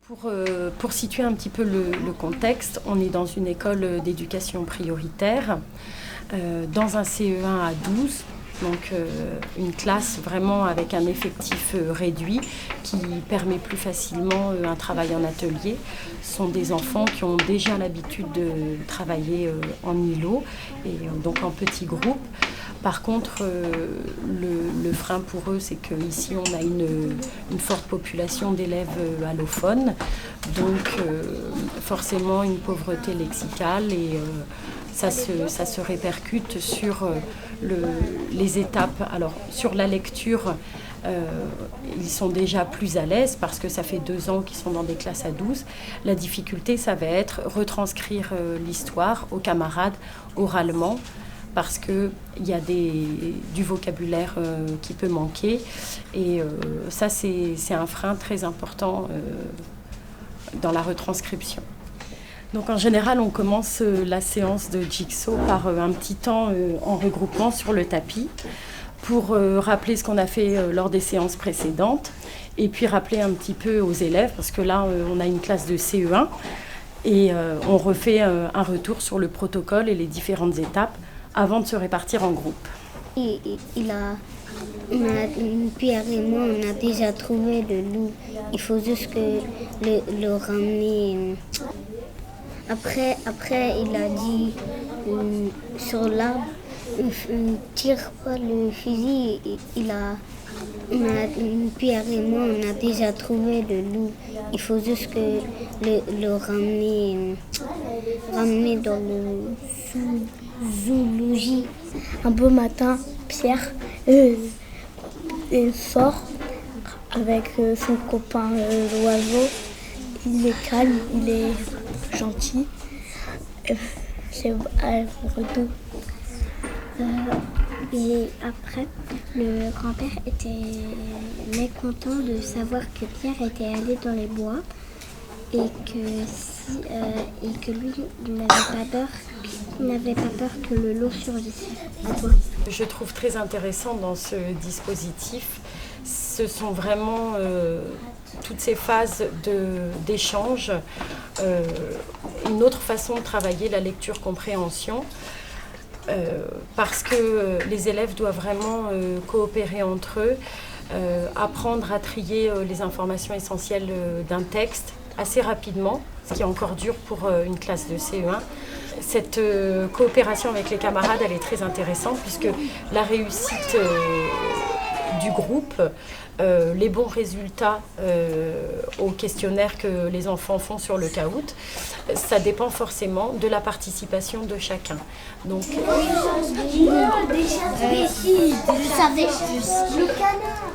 Pour situer un petit peu le contexte, on est dans une école d'éducation prioritaire, dans un CE1 à 12, donc une classe vraiment avec un effectif réduit qui permet plus facilement un travail en atelier. Ce sont des enfants qui ont déjà l'habitude de travailler en îlot et donc en petits groupes. Par contre, le frein pour eux, c'est qu'ici, on a une forte population d'élèves allophones, donc forcément une pauvreté lexicale et ça se répercute sur les étapes. Alors, sur la lecture, ils sont déjà plus à l'aise parce que ça fait 2 ans qu'ils sont dans des classes à 12. La difficulté, ça va être retranscrire l'histoire aux camarades oralement, parce qu'il y a du vocabulaire qui peut manquer. Et ça, c'est un frein très important dans la retranscription. Donc en général, on commence la séance de Jigsaw par un petit temps en regroupement sur le tapis pour rappeler ce qu'on a fait lors des séances précédentes et puis rappeler un petit peu aux élèves, parce que là, on a une classe de CE1 et on refait un retour sur le protocole et les différentes étapes avant de se répartir en groupe. Pierre et moi, on a déjà trouvé le loup. Il faut juste le ramener. Après, il a dit sur l'arbre, tire pas le fusil. Pierre et moi, on a déjà trouvé le loup. Il faut juste le ramener dans le zoologie. Un beau matin, Pierre sort avec son copain l'oiseau. Il est calme, il est gentil. C'est doux. Et après, le grand-père était mécontent de savoir que Pierre était allé dans les bois et que lui, il n'avait pas peur que le loup surgisse. Je trouve très intéressant dans ce dispositif, ce sont vraiment toutes ces phases d'échange, une autre façon de travailler la lecture-compréhension, parce que les élèves doivent vraiment coopérer entre eux, apprendre à trier les informations essentielles d'un texte assez rapidement, ce qui est encore dur pour une classe de CE1. Cette coopération avec les camarades, elle est très intéressante puisque la réussite du groupe, les bons résultats au questionnaire que les enfants font sur le caout, ça dépend forcément de la participation de chacun. Donc, Le canard.